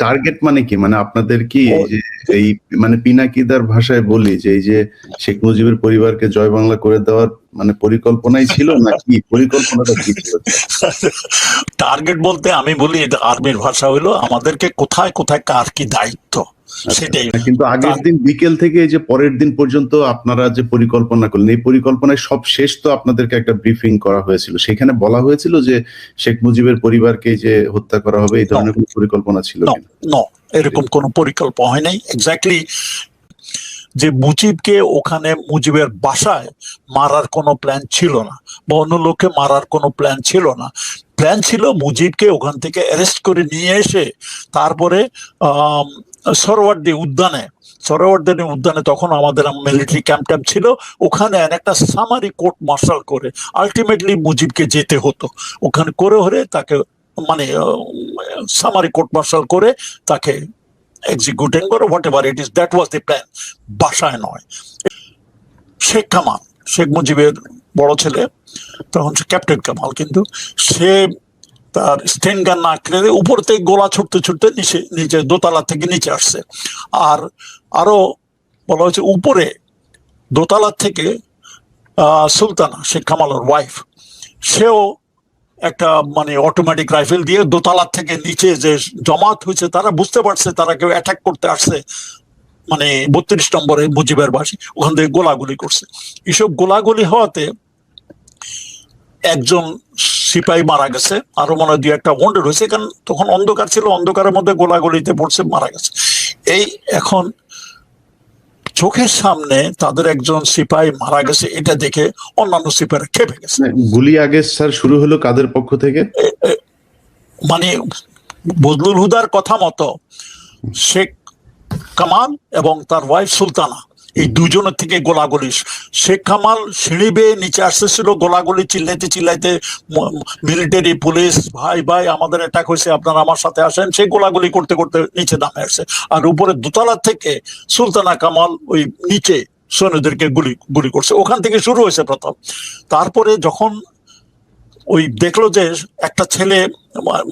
Target মানে কি, মানে আপনাদের কি যে এই মানে পিনাকিদার ভাষায় বলি যে এই যে শেখ মুজিবের পরিবারকে জয় বাংলা করে দেওয়ার মানে পরিকল্পনাই ছিল নাকি, পরিকল্পনাটা কি ছিল? টার্গেট বলতে আমি বলি এটা আর্মির ভাষা হইলো আমাদেরকে কোথায় কোথায় কার কি দায়িত্ব সেটাই। কিন্তু আগের দিন বিকেল থেকে এই যে পরের দিন পর্যন্ত আপনারা যে পরিকল্পনা করলেন, এই পরিকল্পনায় সব শেষ তো আপনাদেরকে একটা ব্রিফিং করা হয়েছিল, সেখানে বলা হয়েছিল যে শেখ মুজিবের পরিবারকে যে হত্যা করা হবে এই ধরনের কোনো পরিকল্পনা ছিল কিনা? এরকম কোনো পরিকল্পনা হয় নাই। এক্স্যাক্টলি যে মুজিবকে ওখানে মুজিবের বাসায় মারার কোনো প্ল্যান ছিল না, বা অন্য লোককে মারার কোনো প্ল্যান ছিল না। প্ল্যান ছিল মুজিবকে ওখান থেকে অ্যারেস্ট করে নিয়ে এসে তারপরে সরোয়ার্দী উদ্যানে তখন আমাদের মিলিটারি ক্যাম্প ছিল, ওখানে একটা সামারি কোর্ট মার্শাল করে আলটিমেটলি মুজিবকে যেতে হতো। ওখানে করে তাকে মানে সামারি কোর্ট মার্শাল করে তাকে এক্সিকিউটিং করে, what ever it is, that was the plan, বাসায় নয়। শেখ কামাল, শেখ মুজিবের বড় ছেলে, তখন সে ক্যাপ্টেন কামাল, কিন্তু সে তার স্টেন গান না কেড়ে উপর থেকে গোলা ছুটতে নিচে দোতলা থেকে নিচে আসছে। আর আরো বলা হয়েছে উপরে দোতলা থেকে সুলতানা, শেখ কামালের ওয়াইফ, সেও একটা মানে অটোমেটিক রাইফেল দিয়ে দোতলার থেকে নিচে যে জমাত হয়েছে তারা বুঝতে পারছে তারা কেউ অ্যাটাক করতে আসছে, মানে 32 নম্বরে মুজিবের বাসী, ওখান থেকে গোলাগুলি করছে। এসব গোলাগুলি হওয়াতে একজন সিপাহী মারা গেছে, আরো মনে হয় 2-1টা ওয়ান্ডেড হয়েছে, কারণ তখন অন্ধকার ছিল, অন্ধকারের মধ্যে গোলাগুলিতে পড়ছে, মারা গেছে। এই এখন চোখের সামনে তাদের একজন সিপাহী মারা গেছে, এটা দেখে অন্যান্য সিপাহীরা খেপে গেছে। গুলি আগে স্যার শুরু হলো কাদের পক্ষ থেকে? মানে বজলুল হুদার কথা মতো শেখ কামাল এবং তার ওয়াইফ সুলতানা, এই দুজনের থেকে গোলাগুলি। শেখ কামাল সিঁড়ি বেয়ে নিচে আসতেছিল, গোলাগুলি চিল্লাইতে মিলিটারি পুলিশ, ভাই আমাদের অ্যাটাক হয়েছে, আপনারা আমার সাথে আসেন, সেই গোলাগুলি করতে নিচে নামে আসছে। আর উপরে দোতলা থেকে সুলতানা কামাল ওই নিচে সৈন্যদেরকে গুলি করছে, ওখান থেকে শুরু হয়েছে প্রথম। তারপরে যখন ওই দেখলো যে একটা ছেলে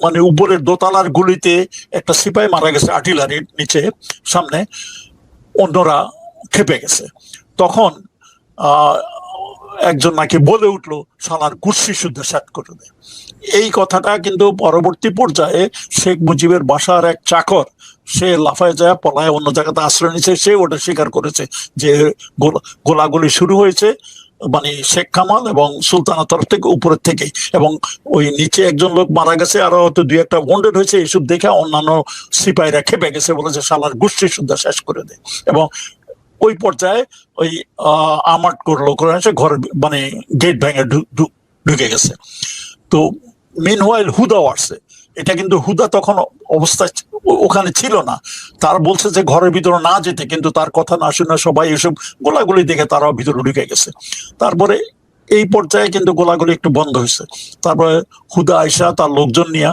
মানে উপরের দোতলার গুলিতে একটা সিপাহী মারা গেছে আর্টিলারির নিচে সামনে, অন্যরা খেপে গেছে। তখন একজন নাকি বলে উঠলো শালার কুর্সি শুদ্ধ সেট করে দেয়। এই কথাটা কিন্তু পরবর্তী পর্যায়ে শেখ মুজিবের বাসার এক চাকর, সে লাফায় যায় পলায় অন্য জায়গাতে আশ্রয় নিচ্ছে, সে ওটা স্বীকার করেছে যে গোলাগুলি শুরু হয়েছে মানে শেখ কামাল এবং সুলতানার তরফ থেকে, উপরের থেকেই, এবং ওই নিচে একজন লোক মারা গেছে, আরো হয়তো 2-1টা ওয়ান্ডেড হয়েছে। এইসব দেখে অন্যান্য সিপাহীরা খেপে গেছে, বলেছে শালার গোষ্ঠী শুদ্ধ শেষ করে দেয়। এবং ওই পর্যায়ে ওই আমাট করলো, করে এসে ঘর মানে গেট ভেঙে ঢুকে গেছে। তো মিনওয়াইল হুদাও আসছে। এটা কিন্তু হুদা তখন অবস্থায় ওখানে ছিল না, তারা বলছে যে ঘরের ভিতরে না যেতে, কিন্তু তার কথা না শুনে সবাই এসব গোলাগুলি দেখে তারাও ভিতরে ঢুকে গেছে। তারপরে এই পর্যায়ে কিন্তু গোলাগুলি একটু বন্ধ হয়েছে। তারপরে হুদা আয়সা তার লোকজন নিয়ে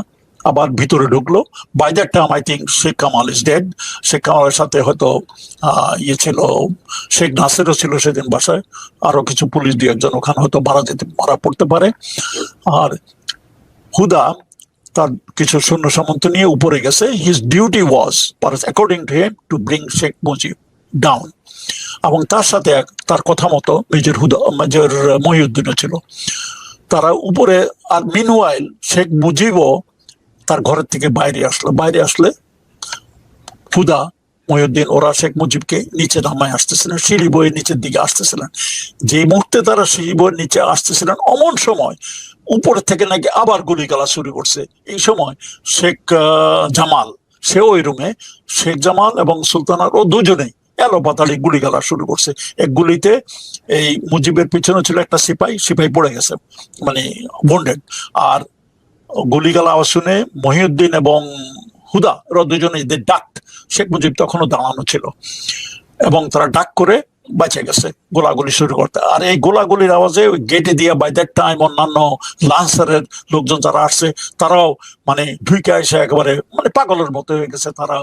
আবার ভিতরে ঢুকলো। By that time I think Sheikh Kamal is dead. Sheikh কামালের সাথে হয়তো ইয়ে ছিল, শেখ নাসেরও ছিল সেদিন বাসায়, আরো কিছু পুলিশ 2-1জন ওখানে হয়তো মারা পড়তে পারে। আর হুদা তার কিছু সৈন্য সামন্ত নিয়ে উপরে গেছে। His duty was according to him to bring Sheikh Mujib down, এবং তার সাথে তার কথা মতো মেজর মহিউদ্দিনও ছিল, তারা উপরে। আর মিনওয়াইল শেখ মুজিবও তার ঘরের থেকে বাইরে আসলে হুদা, মহিউদ্দিন ওরা শেখ মুজিবকে নিচে নামায় আসতেছিলেন, সিঁড়ি বয়ে নিচের দিকে আসতেছিলেন। যে মুহূর্তে তারা সিঁড়ি বয়ে নিচে আসতেছিলেন, অমন সময় উপর থেকে নাকি আবার গুলিগালা শুরু করছে। এই সময় শেখ জামাল, সেও ওই রুমে, শেখ জামাল এবং সুলতানার ও দুজনেই এলো পাতালি গুলিগালা শুরু করছে। এক গুলিতে এই মুজিবের পিছনে ছিল একটা সিপাহী পড়ে গেছে, মানে বন্ডেড। আর গুলিগালা আওয়াজ শুনে মহিউদ্দিন এবং হুদা ওরা দুজনেই ডাক, শেখ মুজিব তখনও দাঁড়ানো ছিল, এবং তারা ডাক করে বেঁচে গেছে গোলাগুলি শুরু করতে। আর এই গোলাগুলির আওয়াজে গেটে দিয়ে বাই দ্যাট টাইম অন্যান্য লান্সারের লোকজন যারা আসছে তারাও মানে ঢুকে এসে একেবারে মানে পাগলের মতো হয়ে গেছে, তারা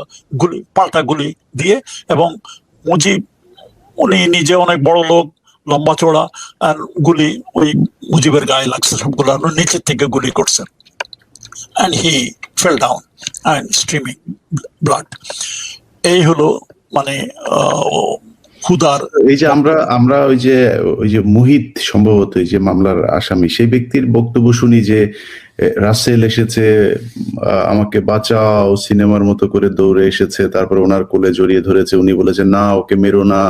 পাল্টা গুলি দিয়ে। এবং মুজিব উনি নিজে অনেক বড় লোক, লম্বা চড়া, আর গুলি ওই মুজিবের গায়ে লাগছে সবগুলো, নিচের থেকে গুলি করছেন, and he fell down and streaming blood. এই হলো মানে হুদার। এই যে আমরা ওই যে মুহিত সম্ভবত এই যে মামলার আসামি, সেই ব্যক্তির বক্তব্য শুনি যে রাসেল এসেছে, আমাকে বাঁচাও, সিনেমার মতো করে দৌড়ে এসেছে, তারপরে ওনার কোলে জড়িয়ে ধরেছে, উনি বলেছে না ওকে মেরো না।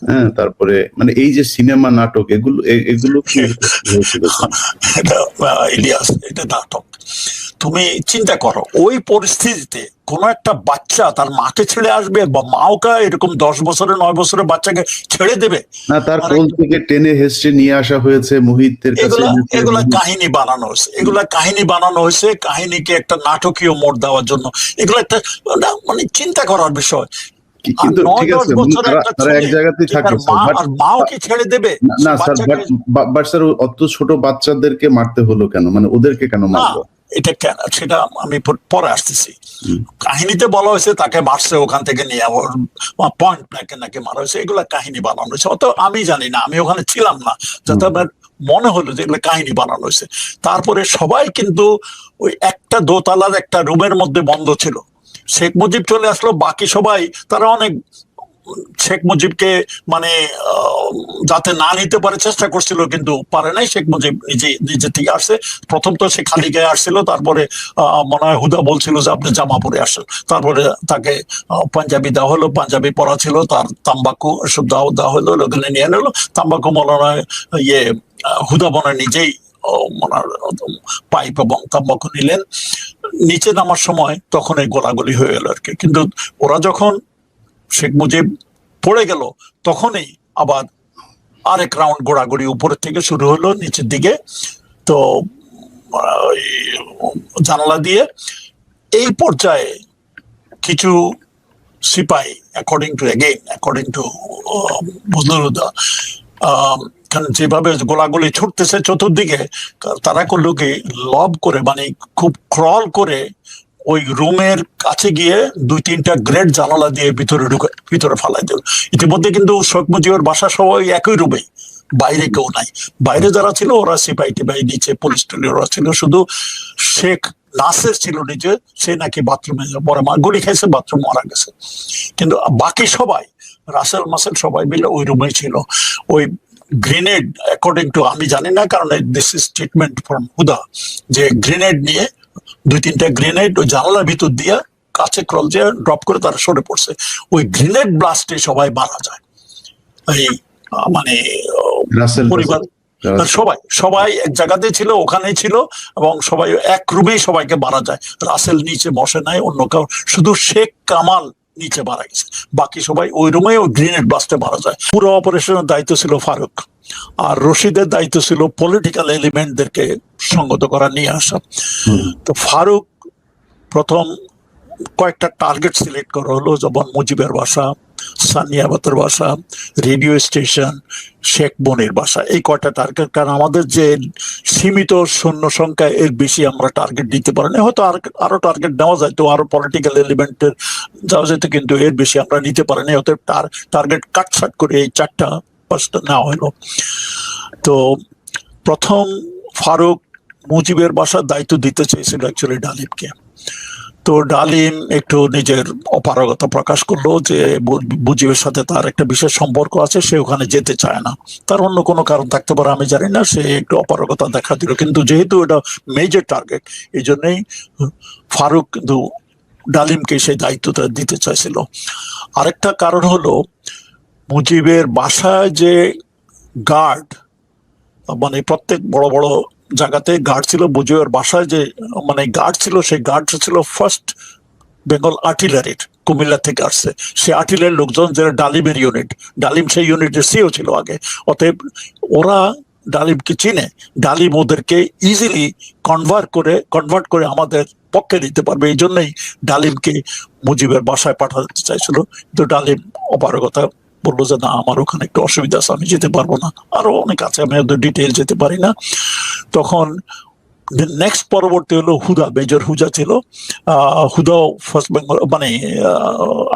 হ্যাঁ, তারপরে মানে এই যে সিনেমা নাটক, এগুলো কি হয়েছিল? ইলিয়াস, এটা নাটক। তুমি চিন্তা করো ওই পরিস্থিতিতে কোন একটা বাচ্চা তার মাকে ছেড়ে আসবে, বা মাওকে এরকম 10 বছরের 9 বছরের বাচ্চাকে ছেড়ে দেবে? না, তার কোল থেকে টেনে হেসড়ে নিয়ে আসা হয়েছে মুহিতের কাছে। এগুলা কাহিনী বানানো হয়েছে, কাহিনীকে একটা নাটকীয় মোড় দেওয়ার জন্য। এগুলো একটা মানে চিন্তা করার বিষয়। কিন্তু ঠিক আছে, তারা এক জায়গাতেই থাকে আর মাও কি ছেড়ে দেবে? না স্যার, বাট স্যার অত ছোট বাচ্চাদেরকে মারতে হলো কেন? মানে ওদেরকে কেন মারলো? এটা কেন সেটা আমি পরে আসতেছি। কাহিনীতে বলা হয়েছে তাকে মারছে, ওখান থেকে নিয়ে পয়েন্ট ব্ল্যাঙ্কে নাকি মারা হয়েছে। এগুলা কাহিনী বানানো হয়েছে, অত আমি জানি না, আমি ওখানে ছিলাম না, যাতে আমার মনে হলো যে এগুলো কাহিনী বানানো হয়েছে। তারপরে সবাই কিন্তু ওই একটা দোতলার একটা রুমের মধ্যে বন্ধ ছিল। শেখ মুজিব চলে আসলো, বাকি সবাই তারা অনেক শেখ মুজিবকে মানে যাতে না নিতে পারে চেষ্টা করছিল, কিন্তু পারে নাই। শেখ মুজিব নিজে থেকে আসছে। প্রথম তো সে খালি গায়ে আসছিল, তারপরে মনে হয় হুদা বলছিল যে আপনি জামা পরে আসেন, তারপরে তাকে পাঞ্জাবি দেওয়া হলো, পাঞ্জাবি পরা ছিল, তার তাম্বাকু সব দেওয়া হলো, ওখানে নিয়ে নিলো তাম্বাকু। মনে হয় হুদা মনে নিজেই পাইপ এবং তাম্বাকু নিলেন। নিচে নামার সময় তখন এই গোলাগুলি হয়ে গেল আর কি। কিন্তু ওরা যখন শেখ মুজিব পড়ে গেল তখনই আবার আরেক রাউন্ড গোড়াগড়ি উপরের থেকে শুরু হলো নিচের দিকে, তো জানালা দিয়ে। এই পর্যায়ে কিছু সিপাহী অ্যাকর্ডিং টু বজলুরহুদা যেভাবে গোলাগুলি ছুটতেছে চতুর্দিকে, তারা করলো কি লব করে মানে খুব ক্রল করে ওই রুমের কাছে গিয়ে 2-3টা গ্রেড জানালা দিয়ে ভিতরে ফালাই দিল। ইতিমধ্যে কিন্তু শেখ মুজিবের বাসা সবাই একই রুমে, বাইরে কেউ নাই। বাইরে যারা ছিল ওরা সিপাহী টিপাহী, নিচে পুলিশ টুলি ওরা ছিল, শুধু শেখ নাসের ছিল নিচে, সে নাকি বাথরুমে পরে গুলি খাইছে, বাথরুম মারা গেছে। কিন্তু বাকি সবাই রাসেল মাসেল সবাই মিলে ওই রুমে ছিল। ওই গ্রেনেড অ্যাকর্ডিং টু, আমি জানি না কারণ দিস ইজ স্টেটমেন্ট ফ্রম হুদা, যে গ্রেনেড নিয়ে 2-3টা গ্রেনেড ওই জানালার ভিতর দিয়ে কাছে ক্রল দিয়ে ড্রপ করে তারা সরে পড়ছে। ওই গ্রেনেড ব্লাস্টে সবাই মারা যায়। এই মানে পরিবার সবাই এক জায়গাতে ছিল, ওখানেই ছিল, এবং সবাই এক রুমেই সবাইকে মারা যায়। রাসেল নিচে বসে নাই, অন্য কাউ, শুধু শেখ কামাল নিচে মারা গেছে, বাকি সবাই ওই রুমে ওই গ্রেনেড ব্লাস্টে মারা যায়। পুরো অপারেশনের দায়িত্ব ছিল ফারুক, আর রশিদের দায়িত্ব ছিল পলিটিক্যাল এলিমেন্টদেরকে সঙ্গত করা, নিয়ে আসা। তো ফারুক প্রথম কয়েকটা টার্গেট সিলেক্ট করা হলো, যেমন মুজিবের বাসা, সানিয়াবাতের বাসা, রেডিও স্টেশন, শেখ বনির বাসা, এই কয়টা টার্গেট। কারণ আমাদের যে সীমিত সৈন্য সংখ্যা, এর বেশি আমরা টার্গেট দিতে পারিনি। হয়তো আরো টার্গেট নেওয়া যায়, তো আরো পলিটিক্যাল এলিমেন্টের যাওয়া যেত, কিন্তু এর বেশি আমরা নিতে পারিনি। অতএব টার্গেট কাটছাট করে এই 4টা নেওয়া হলো। তো প্রথম ফারুক মুজিবের বাসার দায়িত্ব দিতে চেয়েছিল অ্যাকচুয়ালি ডালিমকে। তো ডালিম একটু নিজের অপারগতা প্রকাশ করলো যে মুজিবের সাথে তার একটা বিশেষ সম্পর্ক আছে, সে ওখানে যেতে চায় না। তার অন্য কোনো কারণ থাকতে পারে, আমি জানি না, সে একটু অপারগতা দেখা দিল। কিন্তু যেহেতু এটা মেজর টার্গেট, এই জন্যই ফারুক কিন্তু ডালিমকে সেই দায়িত্বটা দিতে চাইছিল। আরেকটা কারণ হলো মুজিবের বাসায় যে গার্ড, মানে প্রত্যেক বড় বড় জায়গাতে গার্ড ছিল, মুজিবের বাসায় যে মানে গার্ড ছিল, সেই গার্ড ছিল ফার্স্ট বেঙ্গল আর্টিলারির, কুমিল্লা থেকে আসছে। সে আর্টিলারির লোকজন যারা ডালিমের ইউনিট, ডালিম সেই ইউনিটের সিও ছিল আগে। অতএব ওরা ডালিমকে চিনে, ডালিম ওদেরকে ইজিলি কনভার্ট করে আমাদের পক্ষে নিতে পারবে। এই জন্যই ডালিমকে মুজিবের বাসায় পাঠাতে চাইছিল। কিন্তু ডালিম অপারগতা বললো যে না, আমার ওখানে একটু অসুবিধা আছে, আমি যেতে পারবো না। আরো অনেক আছে, আমি ওদের ডিটেল যেতে পারি না। তখন নেক্সট পরবর্তী হলো হুদা, মেজর হুদা ছিল। হুদাও ফার্স্ট বেঙ্গল মানে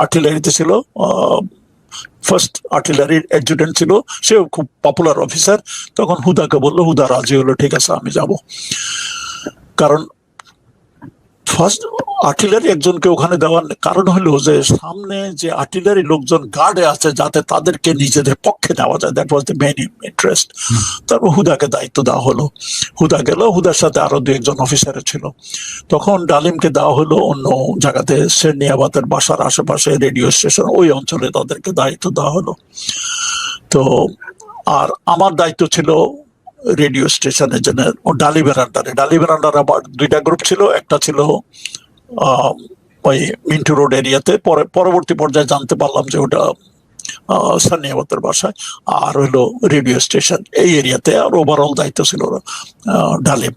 আর্টিলারিতে ছিল, ফার্স্ট আর্টিলারির অ্যাডজুটেন্ট ছিল, সেও খুব পপুলার অফিসার। তখন হুদাকে বললো, হুদা রাজি হলো, ঠিক আছে আমি যাব। কারণ ফার্স্ট আর্টিলারি একজনকে ওখানে দেওয়ার কারণ হলো যে সামনে যে আর্টিলারি লোকজন গার্ডে আছে যাতে তাদেরকে নিজেদের পক্ষে নেওয়া যায়, that was the main interest. তারপর হুদাকে দায়িত্ব দেওয়া হলো, হুদা গেল, হুদার সাথে আরো দু একজন অফিসার ছিল। তখন ডালিমকে দেওয়া হলো অন্য জায়গাতে, সেরনিয়াবাদের বাসার আশেপাশে রেডিও স্টেশন, ওই অঞ্চলে তাদেরকে দায়িত্ব দেওয়া হলো। তো আর আমার দায়িত্ব ছিল রেডিও স্টেশনের জন্য ডালিমের আন্ডারে। ডালিমের আন্ডারে আবার দুইটা গ্রুপ ছিল, একটা ছিল ওই মিন্টু রোড এরিয়াতে, পরবর্তী পর্যায়ে জানতে পারলাম যে ওটা সানিয়াবাতের বাসায়, আর হলো রেডিও স্টেশন এই এরিয়াতে, আর ওভারঅল দায়িত্ব ছিল ডালিম।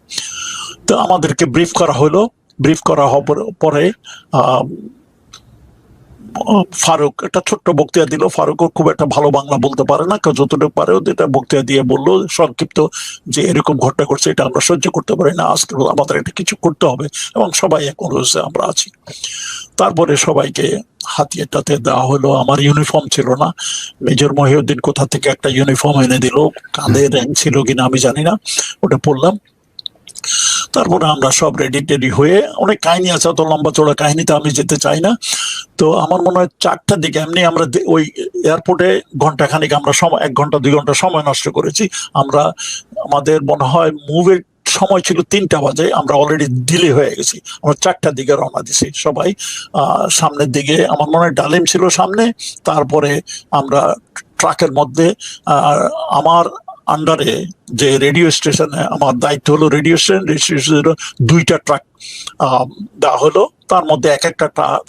তো আমাদেরকে ব্রিফ করা হলো, ব্রিফ করা হওয়ার পরে ফারুক একটা ছোট্ট বক্তৃতা দিল। ফারুকও খুব একটা ভালো বাংলা বলতে পারে না, কেউ যতটুকু পারে এটা বক্তৃতা দিয়ে বললো সংক্ষিপ্ত যে এরকম ঘটনা করছে, এটা আমরা সহ্য করতে পারি না, আজকে আমাদের একটা কিছু করতে হবে, এবং সবাই এক অনুরোধে আমরা আছি। তারপরে সবাইকে হাতিয়ে টাতে দেওয়া হলো। আমার ইউনিফর্ম ছিল না, মেজর মহিউদ্দিন কোথা থেকে একটা ইউনিফর্ম এনে দিল, কাঁধে র্যাঙ্ক ছিল কিনা আমি জানি না, ওটা পড়লাম। তারপরে আমরা সব রেডি টেডি হয়ে, অনেক কাহিনী আছে, অত লম্বা চড়া কাহিনীতে আমি যেতে চাই না। তো আমার মনে হয় 4টার দিকে এমনি আমরা ওই এয়ারপোর্টে ঘন্টাখানিক আমরা সময়, 1 ঘন্টা 2 ঘন্টা সময় নষ্ট করেছি আমরা। আমাদের মনে হয় মুভের সময় ছিল 3টা বাজে, আমরা অলরেডি ডিলে হয়ে গেছি। আমরা 4টার দিকে রওনা দিছি সবাই সামনের দিকে। আমার মনে হয় ডালিম ছিল সামনে, তারপরে আমরা ট্রাকের মধ্যে, আমার আন্ডারে যে রেডিও স্টেশনে আমার দায়িত্ব হলো, রেডিও স্টেশন 2টা ট্রাক দেওয়া হলো, তার মধ্যে এক একটা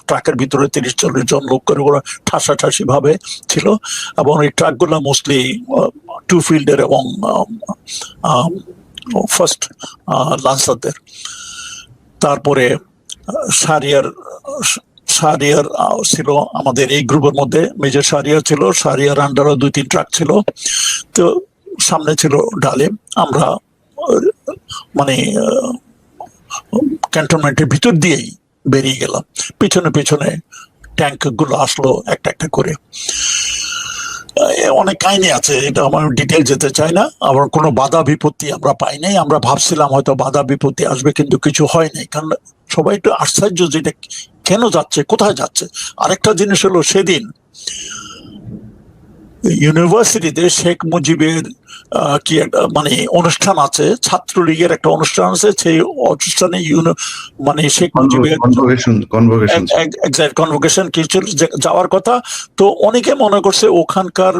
ট্রাকের ভিতরে 30-40 জন লোক করে ওরা ঠাসাঠাসি ভাবে ছিল, এবং এই ট্রাকগুলো মোস্টলি 2 ফিল্ডের এবং ফার্স্ট লান্সারদের। তারপরে শাহরিয়ার ছিল আমাদের এই গ্রুপের মধ্যে, মেজর শাহরিয়ার ছিল, শাহরিয়ার আন্ডারও 2-3 ট্রাক ছিল। তো সামনে ছিল ডালিম। আমরা মানে ক্যান্টনমেন্টের ভিতর দিয়েই বেরিয়ে গেলাম, পিছনে পিছনে ট্যাঙ্ক গুলো আসলো একটা একটা করে। অনেক কাহিনী আছে, এটা আমার ডিটেল যেতে চাই না। আবার কোনো বাধা বিপত্তি আমরা পাই নাই। আমরা ভাবছিলাম হয়তো বাধা বিপত্তি আসবে, কিন্তু কিছু হয় নাই, কারণ সবাই একটু আশ্চর্য যে এটা কেন যাচ্ছে, কোথায় যাচ্ছে। আরেকটা জিনিস হলো, সেদিন ইউনিভার্সিটিতে শেখ মুজিবের কি একটা মানে অনুষ্ঠান আছে, ছাত্রলীগের একটা অনুষ্ঠান আছে, সেই অনুষ্ঠানে মানে শেখ মুজিবের কনভোকেশন কিছু যাওয়ার কথা। তো অনেকে মনে করছে ওখানকার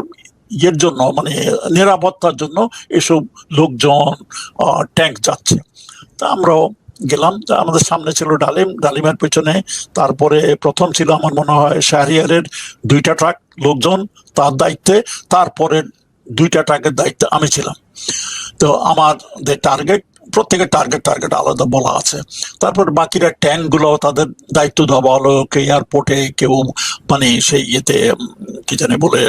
ইয়ের জন্য, মানে নিরাপত্তার জন্য এসব লোকজন ট্যাঙ্ক যাচ্ছে। তা আমরাও গেলাম। আমাদের সামনে ছিল ডালিম, ডালিমের পেছনে তারপরে প্রথম ছিল আমার মনে হয় শাহরিয়ারের 2টা ট্রাক লোকজন তার দায়িত্বে, তারপরে 2টা ট্রাকের দায়িত্বে আমি ছিলাম। তো আমার টার্গেট, প্রত্যেকের টার্গেট আলাদা বলা আছে। তারপর বাকিরা ট্যাঙ্ক গুলো তাদের দায়িত্ব দেওয়া হলো, কেউ এয়ারপোর্টে, কেউ মানে সেই ইয়েতে কি জানে বলে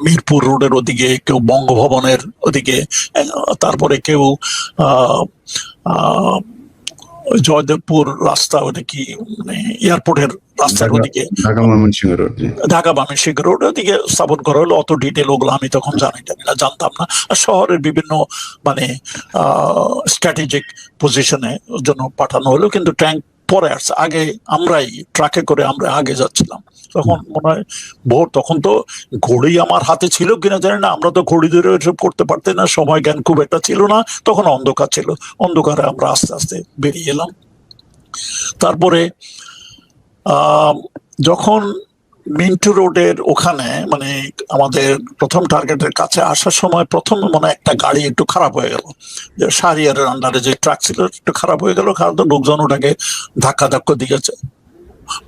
মিরপুর রোডের ওদিকে, কেউ বঙ্গভবনের ওদিকে, তারপরে কেউ জয়দেবপুর রাস্তা, ওটা কি মানে এয়ারপোর্টের রাস্তার ওদিকে, ঢাকা ময়মনসিংহ রোড ওদিকে স্থাপন করা হলো। অত ডিটেল ওগুলো আমি তখন জানতাম না। আর শহরের বিভিন্ন মানে স্ট্র্যাটেজিক পজিশনে জন্য পাঠানো হলো, কিন্তু ট্যাঙ্ক পরে আসছে। আগে আমরাই ট্রাকে করে আমরা আগে যাচ্ছিলাম। তখন মনে হয় ভোর, তখন তো ঘড়ি আমার হাতে ছিল কিনা জানি না, আমরা তো ঘড়ি ধরে এসব করতে পারতাম না, সময় জ্ঞান খুব একটা ছিল না, তখন অন্ধকার ছিল। অন্ধকারে আমরা আস্তে আস্তে বেরিয়ে এলাম। তারপরে যখন মিন্টু রোডের ওখানে মানে আমাদের প্রথম টার্গেটের কাছে আসার সময়, প্রথম মনে একটা গাড়ি একটু খারাপ হয়ে গেল, যে শাহরিয়ারের আন্ডারে যে ট্রাক ছিল একটু খারাপ হয়ে গেল, কারণ লোকজন ওটাকে ধাক্কা দিয়েছে।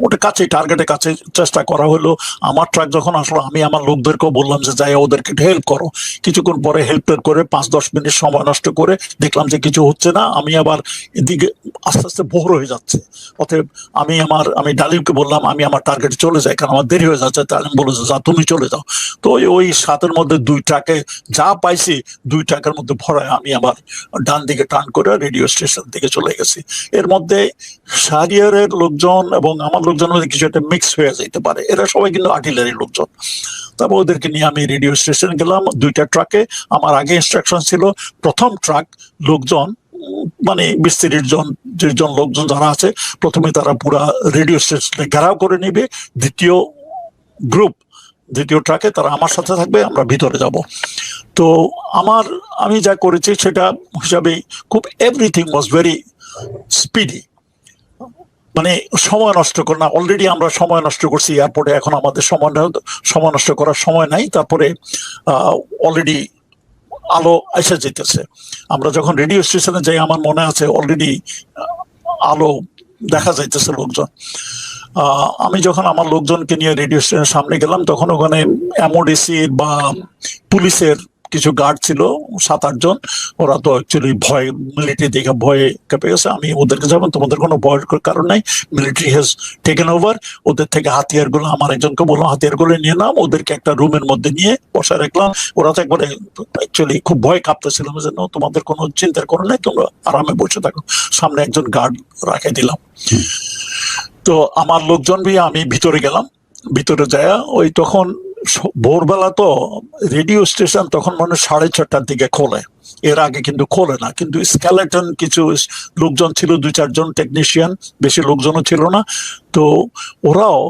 ওটা কাছে, টার্গেটের কাছে চেষ্টা করা হলো। আমার ট্রাক যখন আসলো, আমি আমার লোকদেরকেও বললাম যে যাই ওদেরকে হেল্প করো। কিছুক্ষণ পরে হেল্প করে 5-10 মিনিট সময় নষ্ট করে দেখলাম যে কিছু হচ্ছে না। আমি আবার এদিকে আস্তে আস্তে ভোর হয়ে যাচ্ছে। অতএব আমি ডালিমকে বললাম আমি আমার টার্গেটে চলে যাই, কারণ আমার দেরি হয়ে যাচ্ছে। ডালিম বলেছে যা তুমি চলে যাও। তো ওই 7-এর মধ্যে 2 ট্রাকে যা পাইছি, 2 ট্রাকের মধ্যে ভরায় আমি আবার ডান দিকে টার্ন করে রেডিও স্টেশন দিকে চলে গেছি। এর মধ্যে শাহরিয়ারের লোকজন এবং আমার লোকজনের মধ্যে কিছু একটা মিক্স হয়ে যেতে পারে, এরা সবাই কিন্তু আর্টিলারি লোকজন। তারপর ওদেরকে নিয়ে আমি রেডিও স্টেশন গেলাম 2টা ট্রাকে। আমার আগে ইনস্ট্রাকশন ছিল প্রথম ট্রাক লোকজন মানে 20-30 জন লোকজন যারা আছে, প্রথমে তারা পুরা রেডিও স্টেশনে ঘেরাও করে নেবে, দ্বিতীয় ট্রাকে তারা আমার সাথে থাকবে, আমরা ভিতরে যাব। তো আমি যা করেছি সেটা হিসাবে খুব এভরিথিং ওয়াজ ভেরি স্পিডি, মানে সময় নষ্ট করে না। অলরেডি আমরা সময় নষ্ট করছি এয়ারপোর্টে, এখন আমাদের সময় নষ্ট করার সময় নাই। তারপরে অলরেডি আলো এসে যেতেছে। আমরা যখন রেডিও স্টেশনে যাই, আমার মনে আছে অলরেডি আলো দেখা যাইতেছে লোকজন। আমি যখন আমার লোকজনকে নিয়ে রেডিও স্টেশনের সামনে গেলাম, তখন ওখানে এমওডিসির বা পুলিশের কিছু গার্ড ছিল 7-8 জন। ওরা তো অ্যাকচুয়ালি মিলিটারি দেখে ভয়ে কেঁপে গেছে। আমি ওদেরকে যাবো, তোমাদের কোনো ভয়ের কারণ নাই, মিলিটারি হ্যাজ টেকেন ওভার। ওদের থেকে হাতিয়ারগুলো, আমার একজনকে বললাম হাতিয়ারগুলো নিয়ে নাম, ওদেরকে একটা রুমের মধ্যে নিয়ে বসে রাখলাম। ওরা তো একবারে অ্যাকচুয়ালি খুব ভয় কাঁপতেছিলাম, যে তোমাদের কোনো চিন্তার কারণ নাই, তোমরা আরামে বসে থাকো। সামনে একজন গার্ড রাখে দিলাম। তো আমার লোকজন দিয়ে আমি ভিতরে গেলাম। ভিতরে যায় ওই তখন ভোরবেলা, তো রেডিও স্টেশন তখন মানে 6:30টার দিকে খোলে, এর আগে কিন্তু খোলে না। কিন্তু স্কেলেটন কিছু লোকজন ছিল, 2-4 জন টেকনিশিয়ান, বেশি লোকজনও ছিল না। তো ওরাও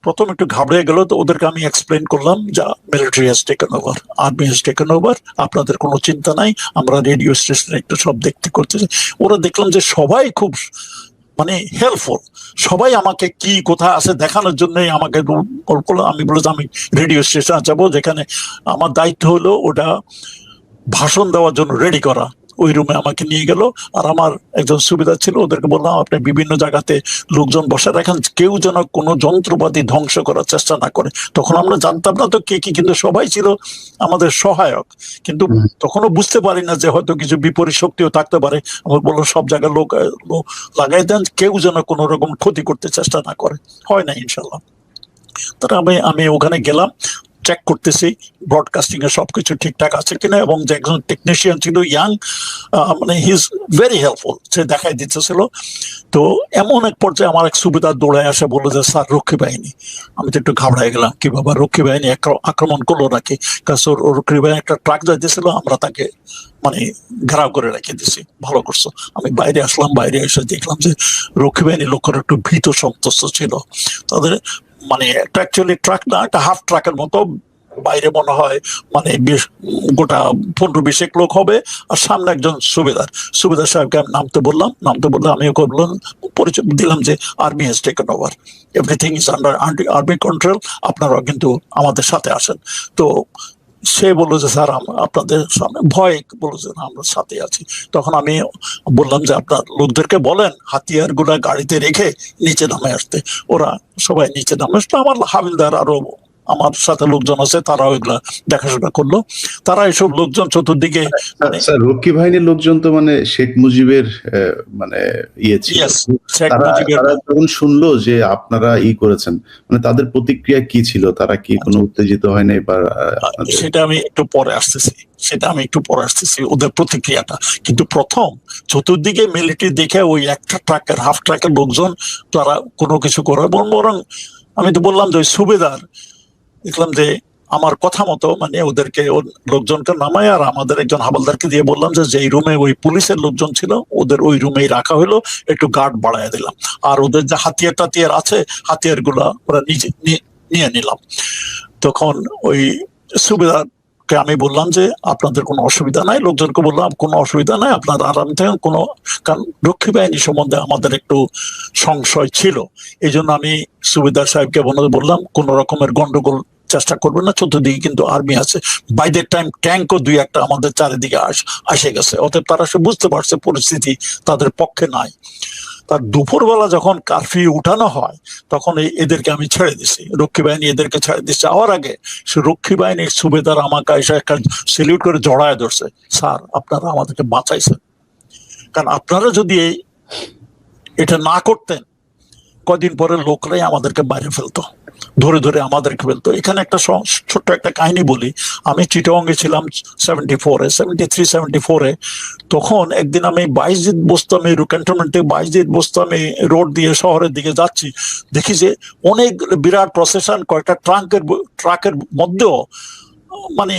প্রথম একটু ঘাবড়ে গেল। তো ওদেরকে আমি এক্সপ্লেন করলাম যে military has taken over, army has taken over, আপনাদের কোনো চিন্তা নাই, আমরা রেডিও স্টেশনে একটু সব দেখতে করতেছি। ওরা দেখলাম যে সবাই খুব মানে হেল্পফুল, সবাই আমাকে কি কোথায় আছে দেখানোর জন্যই আমাকে আমি বললাম আমি রেডিও স্টেশন যাবো, যেখানে আমার দায়িত্ব হলো ওটা ভাষণ দেওয়ার জন্য রেডি করা। ওই রুমে আমাকে নিয়ে গেল, আর আমার একজন সুবিধা ছিল, ওদেরকে বললাম আপনি বিভিন্ন জায়গাতে লোকজন বসে রাখেন, কেউ যেন কোনো যন্ত্রপাতি ধ্বংস করার চেষ্টা না করে। তখন আমরা জানতাম না তো কে কি, কিন্তু সবাই ছিল আমাদের সহায়ক। কিন্তু তখনও বুঝতে পারি না যে হয়তো কিছু বিপরীত শক্তিও থাকতে পারে। আমার বললো সব জায়গায় লোক লাগাই দেন, কেউ যেন কোনো রকম ক্ষতি করতে চেষ্টা না করে। হয় না ইনশাল্লাহ। তারা আমি ওখানে গেলাম, চেক করতেছি ব্রডকাস্টিং এ সবকিছু ঠিকঠাক আছে কিনা, এবং যে একজন টেকনিশিয়ান ছিল ইয়াং, মানে হি ইজ ভেরি হেল্পফুল, সে দেখাই দিতেছিল। তো এমন এক পর্যায়ে আমার এক সুবিধার দৌড়ায় আসে, বললো যে স্যার রক্ষী বাহিনী। আমি তো একটু ঘাবড়াই গেলাম, কি বাবা রক্ষী বাহিনী আক্রমণ করলো নাকি? কারণ রক্ষী বাহিনী একটা ট্রাক যাইতেছিল, আমরা তাকে মানে ঘেরাও করে রেখে দিছি। ভালো করছো। আমি বাইরে আসলাম, বাইরে এসে দেখলাম যে রক্ষী বাহিনীর লোকের একটু ভীত সন্ত্রস্ত ছিল। তাদের মানে একটা অ্যাকচুয়ালি ট্রাক না, একটা হাফ ট্রাকের মতো, বাইরে মনে হয় মানে গোটা 15-20 লোক হবে, আর সামনে একজন সুবেদার সাহেবকে আমি নামতে বললাম। আমি ওকে বললাম, পরিচয় দিলাম যে army has taken over, everything is under army control, আপনারাও কিন্তু আমাদের সাথে আসেন। তো সে বললো যে স্যার আপনাদের সামনে ভয়, বললো যে আমরা সাথে আছি। তখন আমি বললাম যে আপনার লোকদেরকে বলেন হাতিয়ার গুলা গাড়িতে রেখে নিচে নামে আসতে। ওরা সবাই নিচে নামে আসলো। আমার হাবিলদার আরো আমার সাথে লোকজন আছে, তারাও এগুলা দেখাশোনা করলো। তারা এসব লোকজন চতুর্দিকে, স্যার রক্ষী বাহিনীর লোকজন তো মানে শেখ মুজিবের মানে ইয়ে ছিল, তারা যখন শুনলো যে আপনারা করেছেন, মানে তাদের প্রতিক্রিয়া কি ছিল? তারা কি কোনো উত্তেজিত হয় নাই? বা সেটা আমি একটু পরে আসতেছি ওদের প্রতিক্রিয়াটা। কিন্তু প্রথম চতুর্দিকে মিলিটারি দেখে ওই একটা ট্রাকের, হাফ ট্রাকের লোকজন তারা কোনো কিছু করে, বরং আমি তো বললাম যে ওই সুবেদার, দেখলাম যে আমার কথা মতো মানে ওদেরকে লোকজনকে নামায়, আর আমাদের একজন হাবলদারকে দিয়ে বললাম যে যেই রুমে ওই পুলিশের লোকজন ছিল ওদের ওই রুমেই রাখা হলো, একটু গার্ড বাড়ায় দিলাম। আর ওদের যে হাতিয়ার আছে, হাতিয়ার গুলা ওরা নিয়ে নিলাম। তখন ওই সুবিধাকে আমি বললাম যে আপনাদের কোনো অসুবিধা নাই, লোকজনকে বললাম কোনো অসুবিধা নাই, আপনার আরাম থাকেন। কারণ রক্ষী বাহিনী সম্বন্ধে আমাদের একটু সংশয় ছিল, এই জন্য আমি সুবেদার সাহেবকে বললাম কোন রকমের গন্ডগোল চেষ্টা করবেন না, চতুর্দিকে কিন্তু আর্মি আছে। বাই দ্যাট টাইম ট্যাঙ্কও 2-1টা আমাদের চারিদিকে আসে গেছে। অতএব তারা সে বুঝতে পারছে পরিস্থিতি তাদের পক্ষে নাই। তার দুপুরবেলা যখন কারফিউ উঠানো হয়, তখন এদেরকে আমি ছেড়ে দিছি, রক্ষী বাহিনী এদেরকে ছেড়ে দিচ্ছে। যাওয়ার আগে সে রক্ষী বাহিনীর সুবেদার আমাকে এসে একটা সেলিউট করে জড়ায় ধরছে, স্যার আপনারা আমাদেরকে বাঁচাইছেন, কারণ আপনারা যদি এটা না করতেন কদিন পরে লোকরাই আমাদেরকে বাইরে ফেলতো, ধরে আমাদেরকে ফেলতো। এখানে একটা ছোট্ট একটা কাহিনী বলি। আমি চিটাগংয়ে ছিলাম 73-74-এ। তখন একদিন আমি বাইজিদ বোস্তামি ক্যান্টনমেন্টে বাইজিদ বোস্তামি রোড দিয়ে শহরের দিকে যাচ্ছি, দেখি যে অনেক বিরাট প্রসেশন, কয়েকটা ট্রাকের মধ্যেও মানে